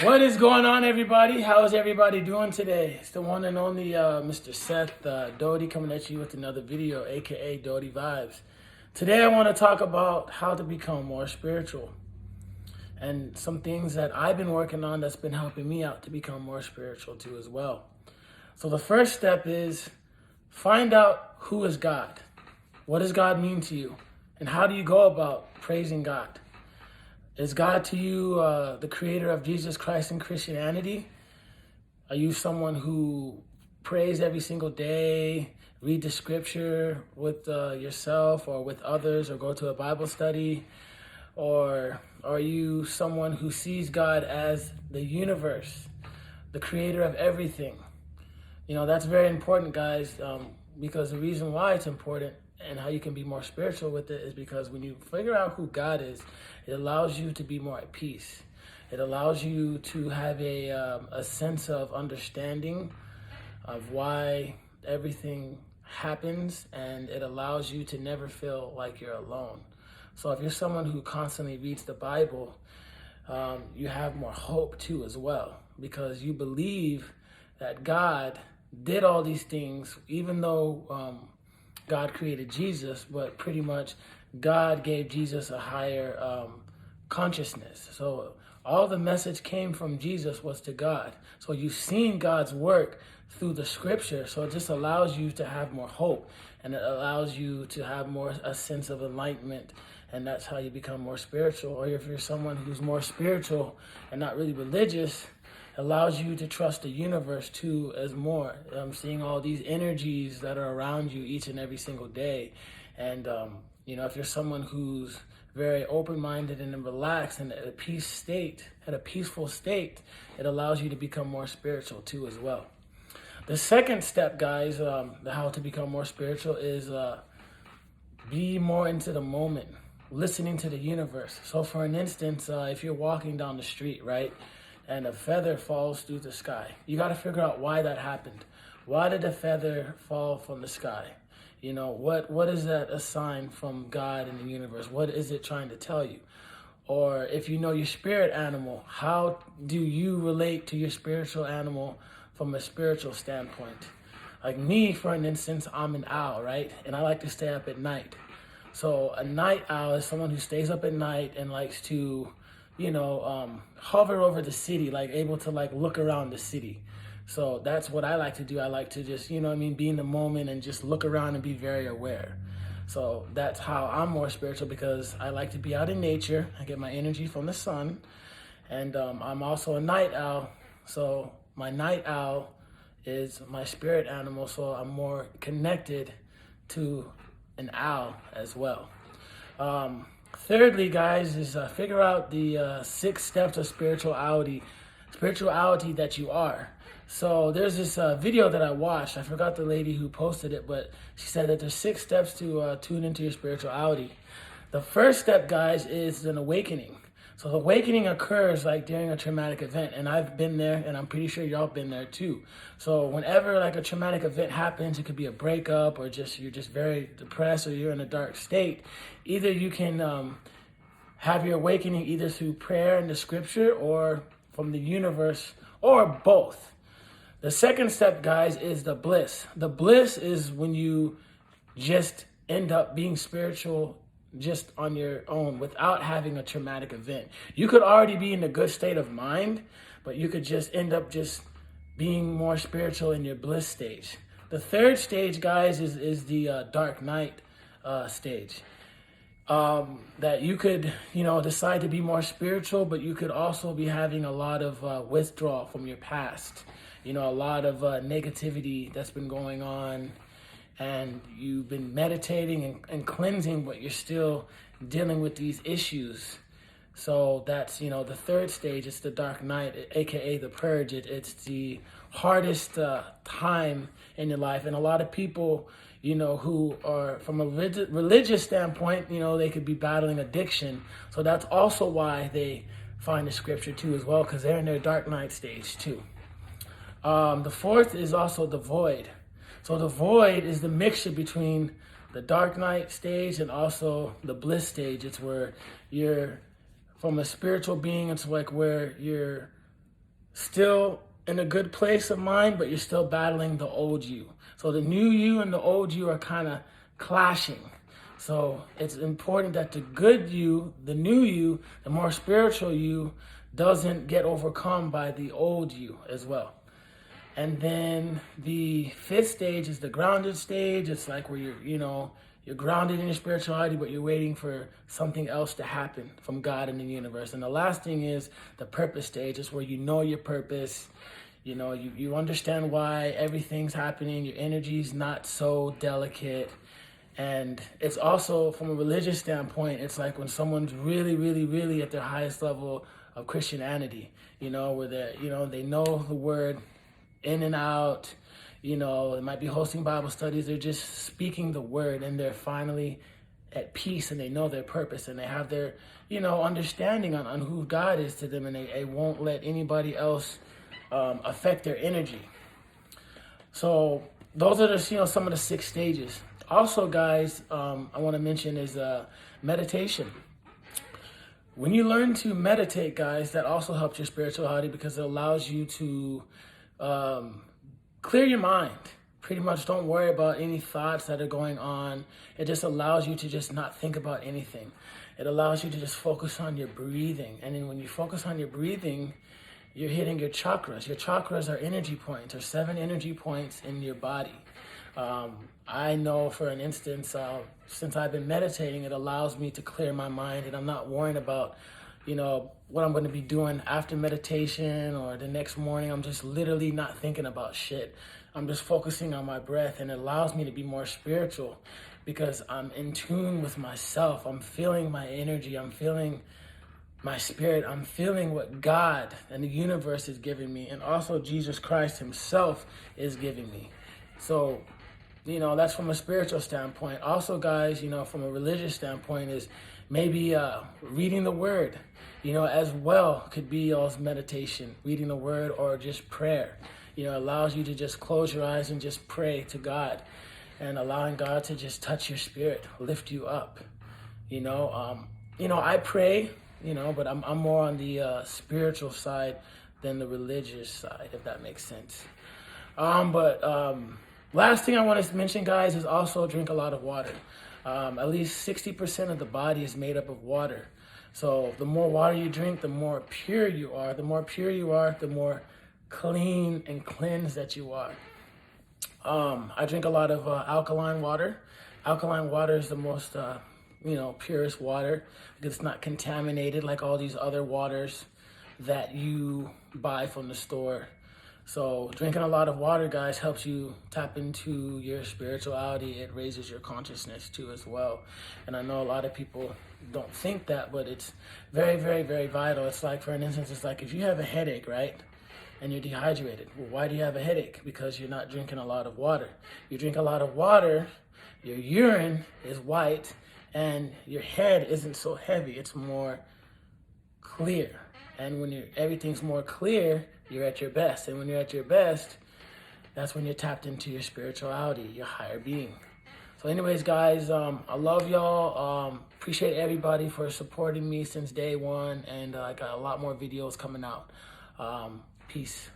What is going on, everybody? How is everybody doing today? It's the one and only Mr. Seth Doty coming at you with another video, aka Doty Vibes. Today I want to talk about how to become more spiritual and some things that I've been working on that's been helping me out to become more spiritual too as well. So the first step is find out who is God. What does God mean to you? And how do you go about praising God? Is God to you the creator of Jesus Christ and Christianity? Are you someone who prays every single day, read the scripture with yourself or with others, or go to a Bible study? Or are you someone who sees God as the universe, the creator of everything? You know, that's very important, guys, because the reason why it's important and how you can be more spiritual with it is because when you figure out who God is, it allows you to be more at peace. It allows you to have a sense of understanding of why everything happens, and it allows you to never feel like you're alone. So if you're someone who constantly reads the Bible, you have more hope too as well, because you believe that God did all these things, even though God created Jesus, but pretty much God gave Jesus a higher consciousness. So all the message came from Jesus was to God. So you've seen God's work through the scripture. So it just allows you to have more hope, and it allows you to have a sense of enlightenment. And that's how you become more spiritual. Or if you're someone who's more spiritual and not really religious, allows you to trust the universe too as more. Seeing all these energies that are around you each and every single day. And, if you're someone who's very open-minded and relaxed and at a peaceful state, it allows you to become more spiritual too as well. The second step, guys, how to become more spiritual is be more into the moment, listening to the universe. So for an instance, if you're walking down the street, right, and a feather falls through the sky, you got to figure out why that happened. Why did the feather fall from the sky? You know, what is that a sign from God and the universe? What is it trying to tell you? Or if you know your spirit animal, how do you relate to your spiritual animal from a spiritual standpoint? Like me, for an instance, I'm an owl, right? And I like to stay up at night. So a night owl is someone who stays up at night and likes to hover over the city, like able to look around the city. So that's what I like to do. I like to just, be in the moment and just look around and be very aware. So that's how I'm more spiritual, because I like to be out in nature. I get my energy from the sun. And I'm also a night owl. So my night owl is my spirit animal. So I'm more connected to an owl as well. Thirdly, guys, is figure out the 6 steps of spirituality that you are. So there's this video that I watched. I forgot the lady who posted it, but she said that there's 6 steps to tune into your spirituality. The first step, guys, is an awakening. So the awakening occurs like during a traumatic event, and I've been there, and I'm pretty sure y'all been there too. So whenever like a traumatic event happens, it could be a breakup, or you're just very depressed, or you're in a dark state. Either you can have your awakening either through prayer and the scripture, or from the universe, or both. The second step, guys, is the bliss. The bliss is when you just end up being spiritual just on your own without having a traumatic event. You could already be in a good state of mind, but you could just end up just being more spiritual in your bliss stage. The third stage, guys, is the dark night stage. That you could, decide to be more spiritual, but you could also be having a lot of withdrawal from your past. A lot of negativity that's been going on, and you've been meditating and cleansing, but you're still dealing with these issues. So that's, the third stage. It's the dark night, aka the purge. It's the hardest time in your life. And a lot of people, who are from a religious standpoint, they could be battling addiction. So that's also why they find the scripture too as well, because they're in their dark night stage too. The fourth is also the void. So the void is the mixture between the dark night stage and also the bliss stage. It's where you're from a spiritual being. It's like where you're still in a good place of mind, but you're still battling the old you. So the new you and the old you are kind of clashing. So it's important that the good you, the new you, the more spiritual you, doesn't get overcome by the old you as well. And then the fifth stage is the grounded stage. It's like where you're grounded in your spirituality, but you're waiting for something else to happen from God in the universe. And the last thing is the purpose stage. It's where you know your purpose. You understand why everything's happening. Your energy's not so delicate. And it's also, from a religious standpoint, it's like when someone's really, really, really at their highest level of Christianity, where they know the word in and out, they might be hosting Bible studies. They're just speaking the word, and they're finally at peace, and they know their purpose, and they have their, understanding on who God is to them, and they won't let anybody else affect their energy. So those are just, some of the 6 stages. Also, guys, I want to mention is meditation. When you learn to meditate, guys, that also helps your spirituality because it allows you to clear your mind. Pretty much don't worry about any thoughts that are going on. It just allows you to just not think about anything. It allows you to just focus on your breathing. And then when you focus on your breathing, you're hitting your chakras. Your chakras are energy points, or 7 energy points in your body. I know, for an instance, since I've been meditating, it allows me to clear my mind, and I'm not worrying about, what I'm going to be doing after meditation or the next morning. I'm just literally not thinking about shit. I'm just focusing on my breath, and it allows me to be more spiritual because I'm in tune with myself. I'm feeling my energy. I'm feeling my spirit. I'm feeling what God and the universe is giving me, and also Jesus Christ himself is giving me. So, that's from a spiritual standpoint. Also, guys, from a religious standpoint is maybe reading the word, as well could be y'all's meditation, reading the word or just prayer. Allows you to just close your eyes and just pray to God and allowing God to just touch your spirit, lift you up. I pray, but I'm more on the spiritual side than the religious side, if that makes sense. Last thing I want to mention, guys, is also drink a lot of water. At least 60% of the body is made up of water. So the more water you drink, the more pure you are. The more pure you are, the more clean and cleansed that you are. I drink a lot of alkaline water. Alkaline water is the most, purest water because it's not contaminated like all these other waters that you buy from the store. So drinking a lot of water, guys, helps you tap into your spirituality. It raises your consciousness too as well. And I know a lot of people don't think that, but it's very, very, very vital. It's like, for an instance, it's like if you have a headache, right? And you're dehydrated. Well, why do you have a headache? Because you're not drinking a lot of water. You drink a lot of water, your urine is white, and your head isn't so heavy. It's more clear. And when everything's more clear, you're at your best. And when you're at your best, that's when you're tapped into your spirituality, your higher being. So anyways, guys, I love y'all. Appreciate everybody for supporting me since day one. And I got a lot more videos coming out. Peace.